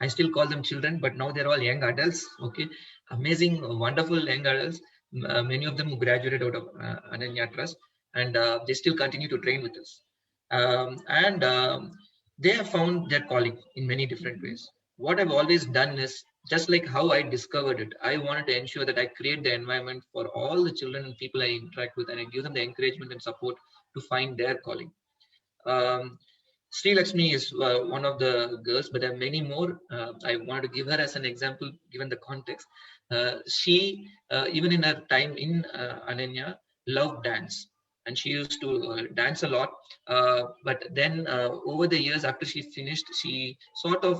I still call them children, but now they're all young adults. Okay, amazing, wonderful young adults. Many of them who graduated out of Ananya Trust, and they still continue to train with us. They have found their calling in many different ways. What I've always done is, just like how I discovered it, I wanted to ensure that I create the environment for all the children and people I interact with, and I give them the encouragement and support to find their calling. Sri Lakshmi is one of the girls, but there are many more. I wanted to give her as an example, given the context. She, even in her time in Ananya, loved dance. And she used to dance a lot. But then over the years, after she finished, she sort of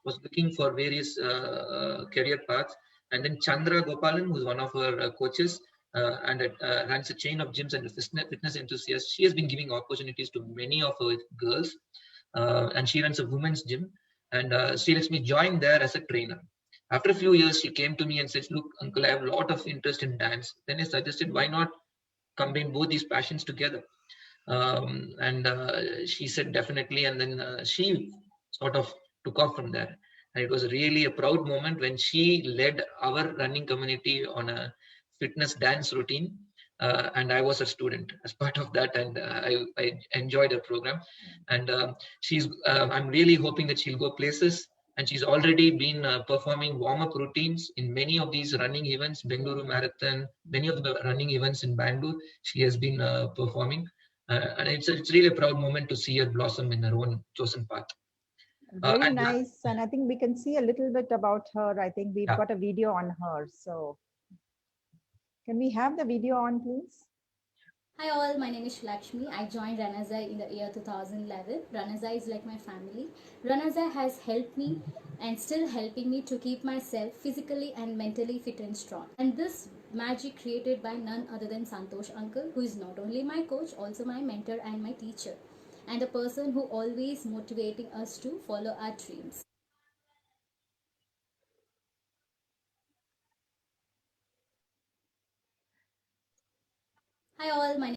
was looking for various career paths. And then Chandra Gopalan, who's one of her coaches, and runs a chain of gyms and fitness enthusiasts. She has been giving opportunities to many of her girls, and she runs a women's gym. And Sri Lakshmi joined there as a trainer. After a few years, she came to me and said, "Look, uncle, I have a lot of interest in dance." Then I suggested, why not combine both these passions together? She said definitely, and then she sort of took off from there. And it was really a proud moment when she led our running community on a fitness dance routine, and I was a student as part of that, and I enjoyed her program. And I'm really hoping that she'll go places, and she's already been performing warm-up routines in many of these running events, Bengaluru Marathon, many of the running events in Bangalore. She has been performing, and it's really a proud moment to see her blossom in her own chosen path. Very nice. And I think we can see a little bit about her. I think we've got a video on her. So can we have the video on, please? Hi all, my name is Lakshmi. I joined Ranazai in the year 2011. Ranazai is like my family. Ranazai has helped me and still helping me to keep myself physically and mentally fit and strong. And this magic created by none other than Santosh uncle, who is not only my coach, also my mentor and my teacher. and a person who always motivating us to follow our dreams. Hi all, my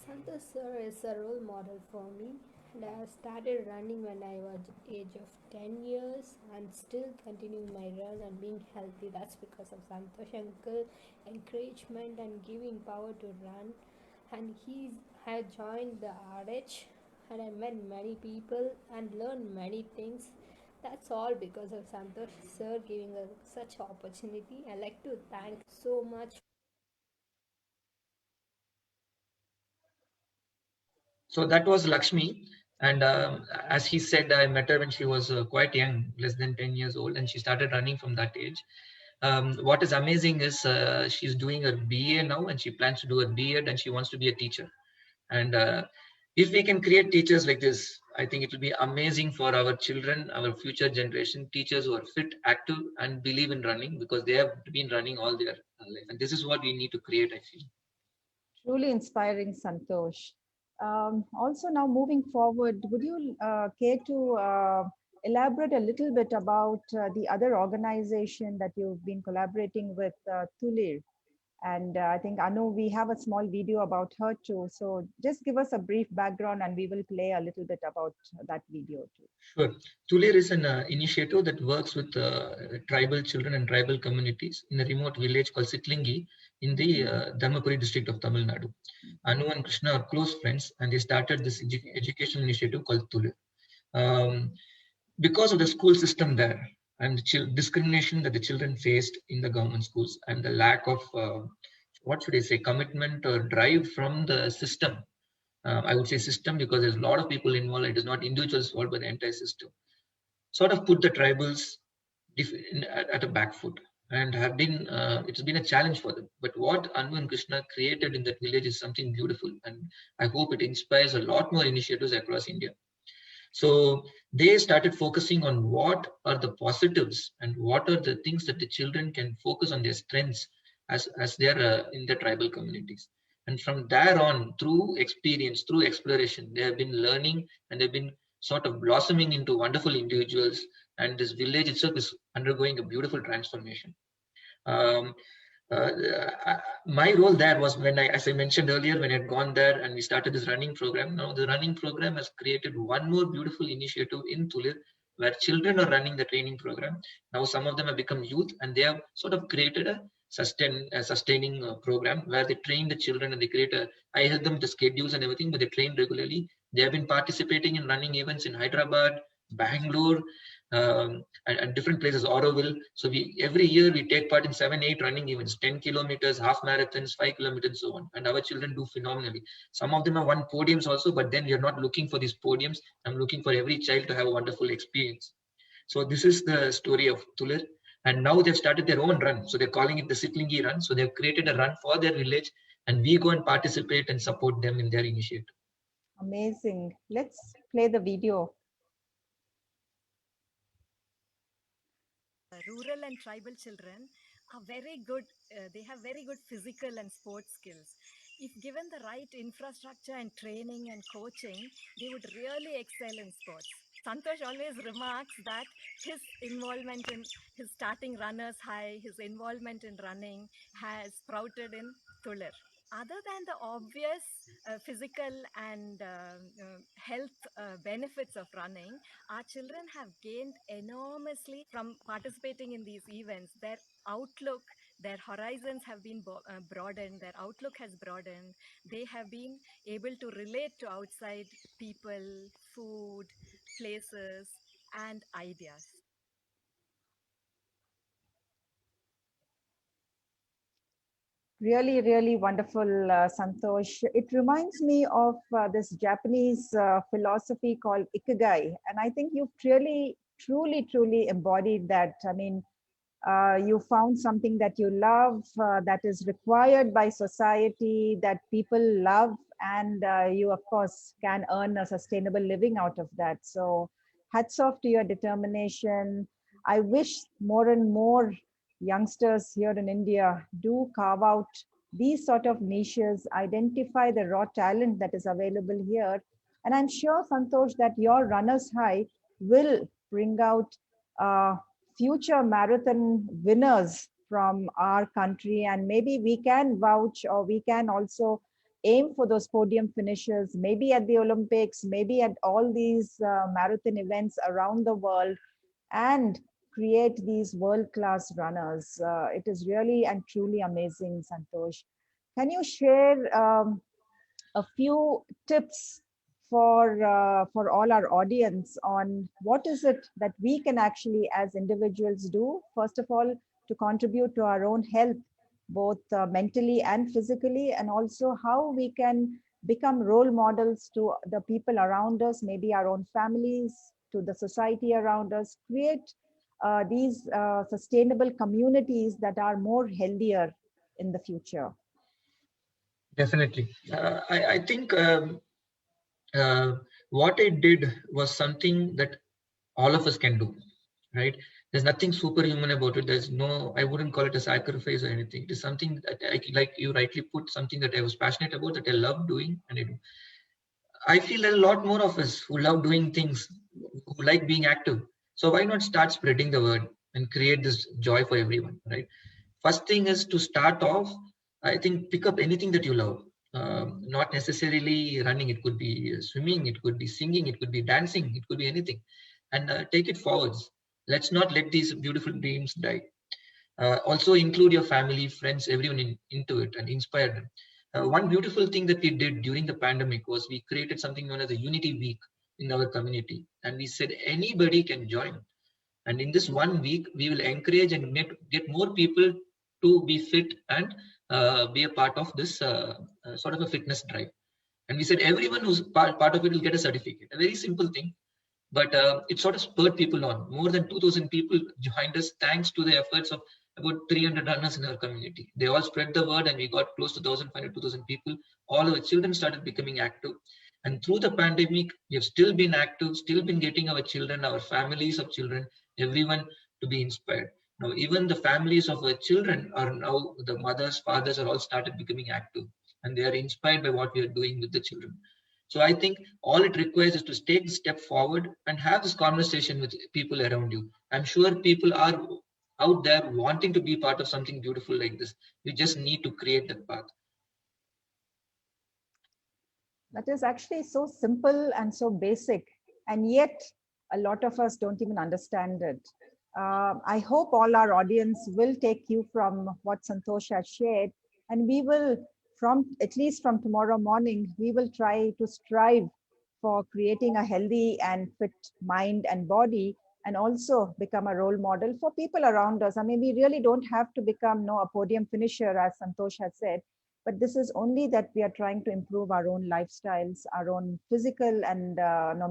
Santosh sir is a role model for me, and I have started running when I was age of 10 years and still continuing my run and being healthy. That's because of Santosh uncle encouragement and giving power to run. And he had joined the RH, and I met many people and learned many things. That's all because of Santosh sir giving us such opportunity. I like to thank so much. So that was Lakshmi. And as he said, I met her when she was quite young, less than 10 years old, and she started running from that age. What is amazing is she's doing her BA now, and she plans to do a B.Ed, and she wants to be a teacher. And if we can create teachers like this, I think it will be amazing for our children, our future generation, teachers who are fit, active, and believe in running, because they have been running all their life. And this is what we need to create, I feel. Truly inspiring, Santosh. Also, now moving forward, would you care to elaborate a little bit about the other organization that you've been collaborating with, Tulir? And I think, Anu, we have a small video about her too. So just give us a brief background and we will play a little bit about that video too. Sure. Tulir is an initiative that works with tribal children and tribal communities in a remote village called Sitlingi in the Dharmapuri district of Tamil Nadu. Anu and Krishna are close friends, and they started this education initiative called Tulir. Because of the school system there and the discrimination that the children faced in the government schools and the lack of, what should I say, commitment or drive from the system. I would say system because there's a lot of people involved. It is not individuals involved, but the entire system. Sort of put the tribals at a back foot, and have been it's been a challenge for them. But what Anu and Krishna created in that village is something beautiful, and I hope it inspires a lot more initiatives across India. So they started focusing on what are the positives and what are the things that the children can focus on their strengths as they're in the tribal communities. And from there on, through experience, through exploration, they have been learning and they've been sort of blossoming into wonderful individuals. And this village itself is undergoing a beautiful transformation. Um, my role there was when as I mentioned earlier, when I had gone there and we started this running program. Now the running program has created one more beautiful initiative in Tulir, where children are running the training program. Now some of them have become youth, and they have sort of created a sustaining program where they train the children, and they I help them with the schedules and everything, but they train regularly. They have been participating in running events in Hyderabad, Bangalore, and different places, Auroville. So every year we take part in 7-8 running events, 10 kilometers, half marathons, 5 kilometers, so on. And our children do phenomenally. Some of them have won podiums also, but then we are not looking for these podiums. I'm looking for every child to have a wonderful experience. So this is the story of Tulir. And now they've started their own run. So they're calling it the Sitlingi run. So they've created a run for their village, and we go and participate and support them in their initiative. Amazing. Let's play the video. Rural and tribal children are very good. They have very good physical and sports skills. If given the right infrastructure and training and coaching, they would really excel in sports. Santosh always remarks that his involvement in his starting runners high, his involvement in running has sprouted in Tulir. Other than the obvious physical and health benefits of running, our children have gained enormously from participating in these events. Their outlook, their horizons have been broadened, their outlook has broadened. They have been able to relate to outside people, food, places, and ideas. Really, really wonderful, Santosh. It reminds me of this Japanese philosophy called Ikigai. And I think you've really, truly embodied that. I mean, you found something that you love, that is required by society, that people love, and you, of course, can earn a sustainable living out of that. So hats off to your determination. I wish more and more youngsters here in India do carve out these sort of niches, identify the raw talent that is available here. And I'm sure, Santosh, that your Runners High will bring out future marathon winners from our country. And maybe we can vouch, or we can also aim for those podium finishes, maybe at the Olympics, maybe at all these marathon events around the world, and create these world-class runners. It is really and truly amazing, Santosh. Can you share a few tips for all our audience on what is it that we can actually as individuals do, first of all, to contribute to our own health, both mentally and physically, and also how we can become role models to the people around us, maybe our own families, to the society around us, create these sustainable communities that are more healthier in the future? Definitely. I think what I did was something that all of us can do, right? There's nothing superhuman about it. There's no, I wouldn't call it a sacrifice or anything. It is something that like you rightly put, something that I was passionate about, that I love doing, and I do. I feel there's a lot more of us who love doing things, who like being active. So why not start spreading the word and create this joy for everyone, right? First thing is to start off, I think pick up anything that you love. Not necessarily running, it could be swimming, it could be singing, it could be dancing, it could be anything. And take it forwards. Let's not let these beautiful dreams die. Also include your family, friends, everyone into it and inspire them. One beautiful thing that we did during the pandemic was we created something known as a Unity Week in our community. And we said anybody can join. And in this 1 week, we will encourage and get more people to be fit and be a part of this sort of a fitness drive. And we said everyone who's part of it will get a certificate. A very simple thing, but it sort of spurred people on. More than 2,000 people joined us thanks to the efforts of about 300 runners in our community. They all spread the word and we got close to 1,500, 2,000 people. All our children started becoming active. And through the pandemic, we have still been active, still been getting our children, our families of children, everyone to be inspired. Now, even the families of our children are now, the mothers, fathers are all started becoming active, and they are inspired by what we are doing with the children. So I think all it requires is to take a step forward and have this conversation with people around you. I'm sure people are out there wanting to be part of something beautiful like this. We just need to create that path. That is actually so simple and so basic, and yet a lot of us don't even understand it. I hope all our audience will take you from what Santosh has shared, and we will, at least from tomorrow morning, we will try to strive for creating a healthy and fit mind and body, and also become a role model for people around us. I mean, we really don't have to become a podium finisher, as Santosh has said, but this is only that we are trying to improve our own lifestyles, our own physical and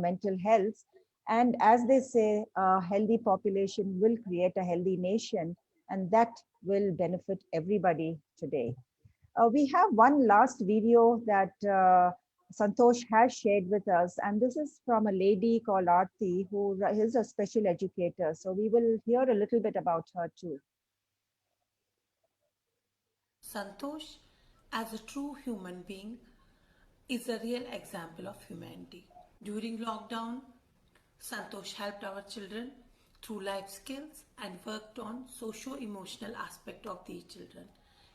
mental health. And as they say, a healthy population will create a healthy nation, and that will benefit everybody today. We have one last video that Santosh has shared with us, and this is from a lady called Aarti, who is a special educator. So we will hear a little bit about her too. Santosh, as a true human being, is a real example of humanity. During lockdown, Santosh helped our children through life skills and worked on socio-emotional aspect of these children.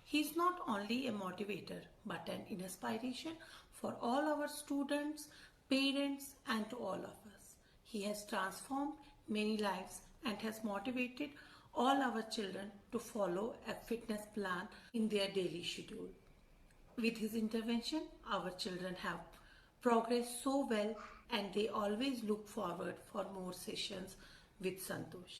He is not only a motivator but an inspiration for all our students, parents, and to all of us. He has transformed many lives and has motivated all our children to follow a fitness plan in their daily schedule. With his intervention, our children have progressed so well, and they always look forward for more sessions with Santosh.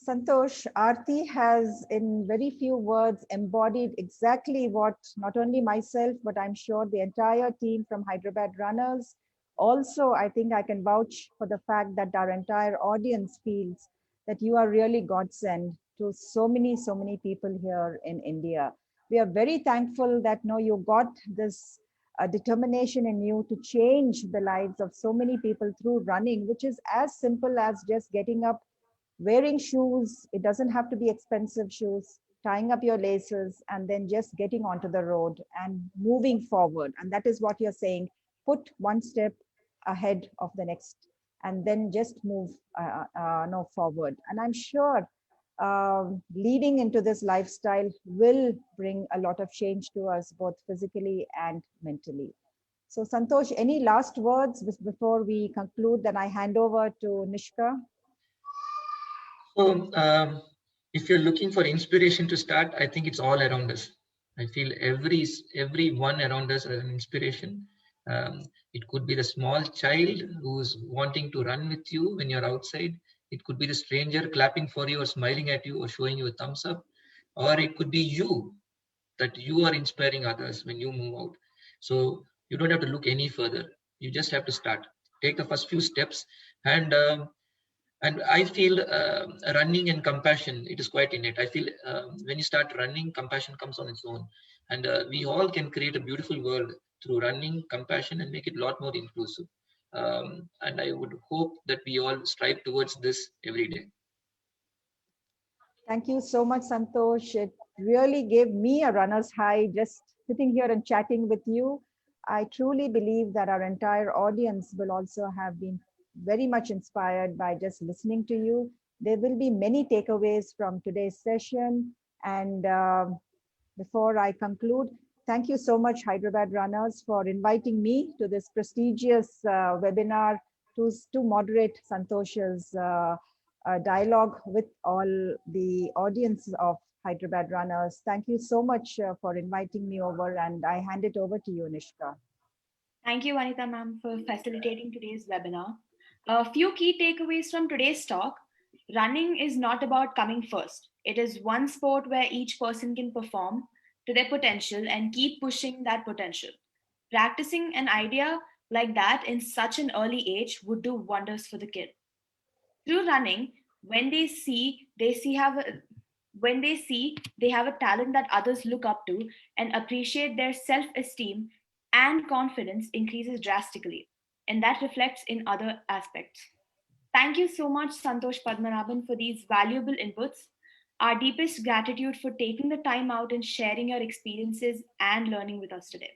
Santosh, Aarti has in very few words embodied exactly what not only myself, but I'm sure the entire team from Hyderabad Runners. Also, I think I can vouch for the fact that our entire audience feels that you are really godsend to so many people here in India. We are very thankful that you got this determination in you to change the lives of so many people through running, which is as simple as just getting up wearing shoes. It doesn't have to be expensive shoes, tying up your laces and then just getting onto the road and moving forward. And that is what you're saying. Put one step ahead of the next and then just move forward. And I'm sure leading into this lifestyle will bring a lot of change to us, both physically and mentally. So Santosh, any last words before we conclude? Then I hand over to Nishka. So if you're looking for inspiration to start, I think it's all around us. I feel everyone around us is an inspiration. It could be the small child who's wanting to run with you when you're outside. It could be the stranger clapping for you or smiling at you or showing you a thumbs up. Or it could be you, that you are inspiring others when you move out. So you don't have to look any further. You just have to start. Take the first few steps. And I feel running and compassion, it is quite innate. I feel when you start running, compassion comes on its own. And we all can create a beautiful world through running, compassion, and make it a lot more inclusive. And I would hope that we all strive towards this every day. Thank you so much, Santosh. It really gave me a runner's high just sitting here and chatting with you. I truly believe that our entire audience will also have been very much inspired by just listening to you. There will be many takeaways from today's session. And before I conclude, thank you so much, Hyderabad Runners, for inviting me to this prestigious webinar to moderate Santosh's dialogue with all the audience of Hyderabad Runners. Thank you so much for inviting me over, and I hand it over to you, Nishka. Thank you, Vanitha ma'am, for facilitating today's webinar. A few key takeaways from today's talk. Running is not about coming first. It is one sport where each person can perform to their potential and keep pushing that potential. Practicing an idea like that in such an early age would do wonders for the kid. Through running, when they see they have a talent that others look up to and appreciate, their self-esteem and confidence increases drastically, and that reflects in other aspects. Thank you so much, Santosh Padmanabhan, for these valuable inputs. Our deepest gratitude for taking the time out and sharing your experiences and learning with us today.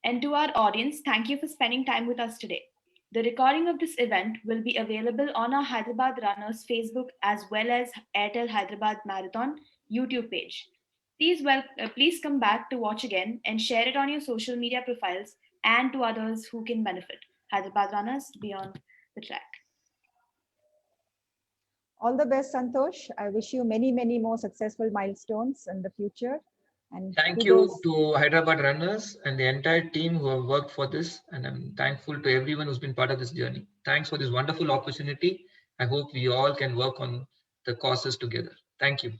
And to our audience, thank you for spending time with us today. The recording of this event will be available on our Hyderabad Runners Facebook as well as Airtel Hyderabad Marathon YouTube page. Please come back to watch again and share it on your social media profiles and to others who can benefit. Hyderabad Runners beyond the track. All the best, Santosh. I wish you many, many more successful milestones in the future. And thank you to Hyderabad Runners and the entire team who have worked for this. And I'm thankful to everyone who's been part of this journey. Thanks for this wonderful opportunity. I hope we all can work on the causes together. Thank you.